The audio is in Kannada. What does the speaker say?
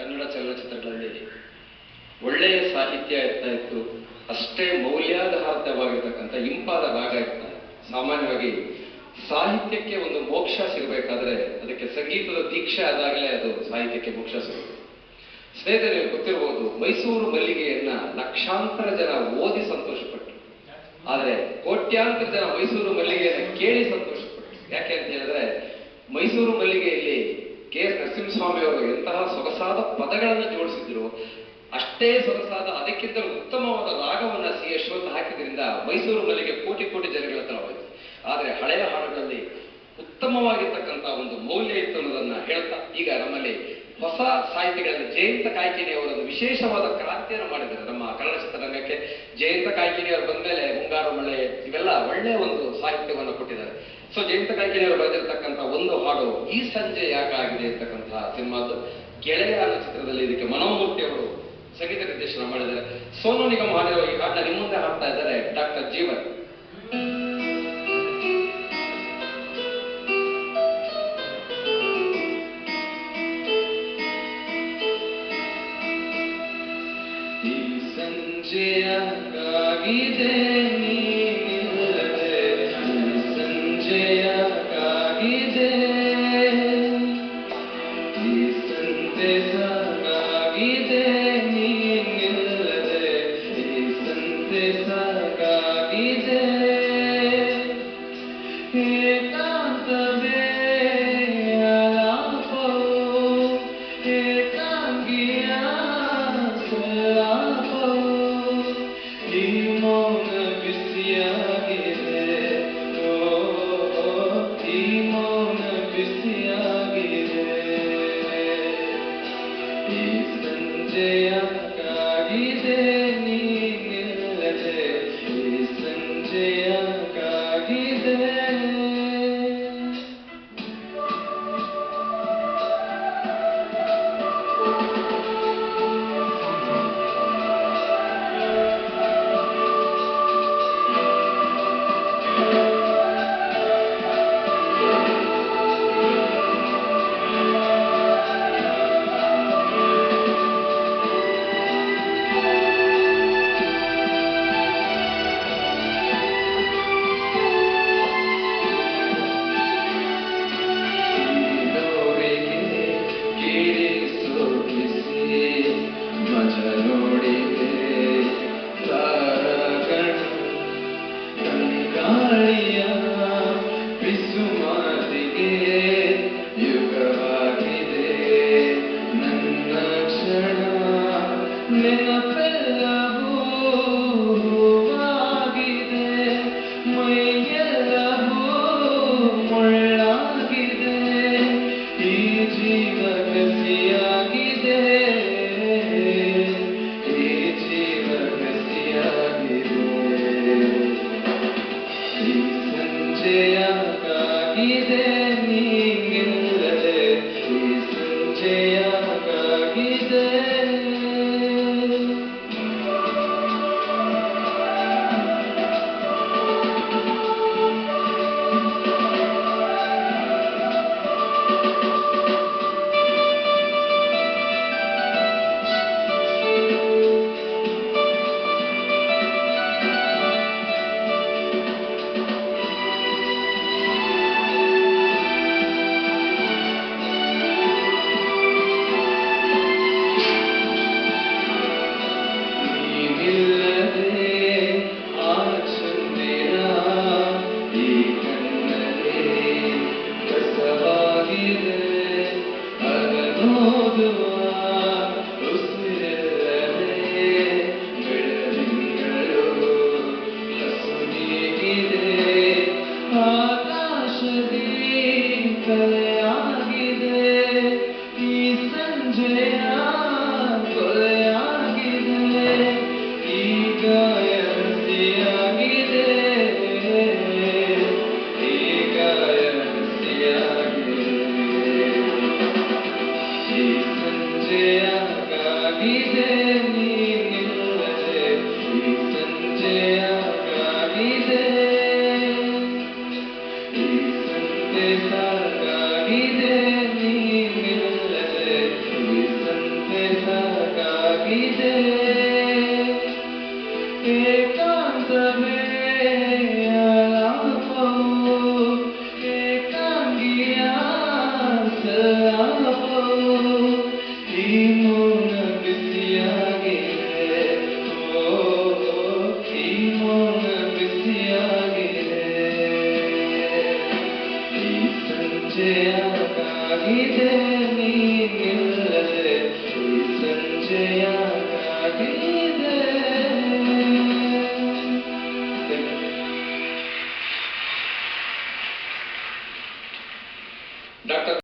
ಕನ್ನಡ ಚಲನಚಿತ್ರಗಳಲ್ಲಿ ಒಳ್ಳೆಯ ಸಾಹಿತ್ಯ ಇರ್ತಾ ಇತ್ತು, ಅಷ್ಟೇ ಮೌಲ್ಯಾಧಾರಿತವಾಗಿರ್ತಕ್ಕಂಥ ಇಂಪಾದ ರಾಗ ಇರ್ತಾರೆ. ಸಾಮಾನ್ಯವಾಗಿ ಸಾಹಿತ್ಯಕ್ಕೆ ಒಂದು ಮೋಕ್ಷ ಸಿಗಬೇಕಾದ್ರೆ ಅದಕ್ಕೆ ಸಂಗೀತದ ದೀಕ್ಷೆ ಆದಾಗಲೇ ಅದು ಸಾಹಿತ್ಯಕ್ಕೆ ಮೋಕ್ಷ ಸಿಗುತ್ತೆ. ಸ್ನೇಹಿತರೆ, ನೀವು ಗೊತ್ತಿರಬಹುದು, ಮೈಸೂರು ಮಲ್ಲಿಗೆಯನ್ನ ಲಕ್ಷಾಂತರ ಜನ ಓದಿ ಸಂತೋಷಪಟ್ಟರು, ಆದರೆ ಕೋಟ್ಯಾಂತರ ಜನ ಮೈಸೂರು ಮಲ್ಲಿಗೆಯನ್ನ ಕೇಳಿ ಸಂತೋಷಪಟ್ಟರು. ಯಾಕೆ ಅಂತ ಹೇಳಿದ್ರೆ, ಮೈಸೂರು ಮಲ್ಲಿಗೆಯಲ್ಲಿ ಕೆ.ಎಸ್. ನರಸಿಂಹಸ್ವಾಮಿ ಅವರು ಎಂತಹ ಸೊಗಸಾದ ಪದಗಳನ್ನು ಜೋಡಿಸಿದ್ರು, ಅಷ್ಟೇ ಸೊಗಸಾದ ಅದಕ್ಕಿಂತಲೂ ಉತ್ತಮವಾದ ರಾಗವನ್ನ ಸಿ ಯಶವಂತ ಹಾಕಿದ್ರಿಂದ ಮೈಸೂರು ಮಲ್ಲಿಗೆ ಕೋಟಿ ಕೋಟಿ ಜನಗಳ ಹತ್ರ ಹೋಯಿತು. ಆದರೆ ಹಳೆಯ ಹಾಡುಗಳಲ್ಲಿ ಉತ್ತಮವಾಗಿರ್ತಕ್ಕಂಥ ಒಂದು ಮೌಲ್ಯ ಇತ್ತು ಅನ್ನೋದನ್ನ ಹೇಳ್ತಾ, ಈಗ ನಮ್ಮಲ್ಲಿ ಹೊಸ ಸಾಹಿತಿಗಳಲ್ಲಿ ಜಯಂತ ಕಾಯ್ಕಿಣಿ ಅವರೊಂದು ವಿಶೇಷವಾದ ಕ್ರಾಂತಿಯನ್ನು ಮಾಡಿದ್ದಾರೆ ನಮ್ಮ ಕನ್ನಡ ಚಿತ್ರರಂಗಕ್ಕೆ. ಜಯಂತ ಕಾಯ್ಕಿಣಿ ಅವರು ಬಂದ್ಮೇಲೆ ಮುಂಗಾರು ಮಳೆ ಇವೆಲ್ಲ ಒಳ್ಳೆಯ ಒಂದು ಸಾಹಿತ್ಯವನ್ನು ಕೊಟ್ಟಿದ್ದಾರೆ. ಸೊ ಜಯಂತ ಕಾಯ್ಕಿಣಿ ಅವರು ಬರೆದಿರ್ತಕ್ಕಂಥ ಒಂದು ಹಾಡು ಈ ಸಂಜೆ ಯಾಕಾಗಿದೆ ಅಂತಕ್ಕಂತಹ ಸಿನಿಮಾದ್ದು ಗೆಳೆಯ ಅನ್ನೋ ಚಿತ್ರದಲ್ಲಿ ಇದಕ್ಕೆ ಮನೋಮೂರ್ತಿ ಅವರು ಸಂಗೀತ ನಿರ್ದೇಶನ ಮಾಡಿದ್ದಾರೆ. ಸೋನು ನಿಗಮ್ ಹಾಡಿರೋ ಈ ಹಾಡನ್ನ ನಿಮ್ಮ ಮುಂದೆ ಹಾಡ್ತಾ ಇದ್ದಾರೆ ಡಾಕ್ಟರ್ ಜೀವನ್. ಈ ಸಂಜೆಯಾಗಿದೆ ನೀನಿಲ್ಲದೆ, ಈ ಸಂಜೆಯಾಗಿದೆ, ಈ ಸಂತೆ ಸಾಕಾಗಿದೆ ನೀನಿಲ್ಲದೆ, ಈ ಸಂತೆ ಸಾಕಾಗಿದೆ, ಏಕಾಂತವೇ ಆಲಾಪವು, ಏಕಾಂಗಿಯ ಸಲಾಪವು, ಈ ಮೌನ ಬಿಸಿಯಾಗಿದೆ, ಓ ಈ ಮೌನ ಬಿಸಿಯಾಗಿದೆ, ಈ ಸಂಜೆಯಾಗಿದೆ ನೀನಿಲ್ಲದೆ, ಈ ಸಂಜೆಯಾಗಿದೆ. ಜಯ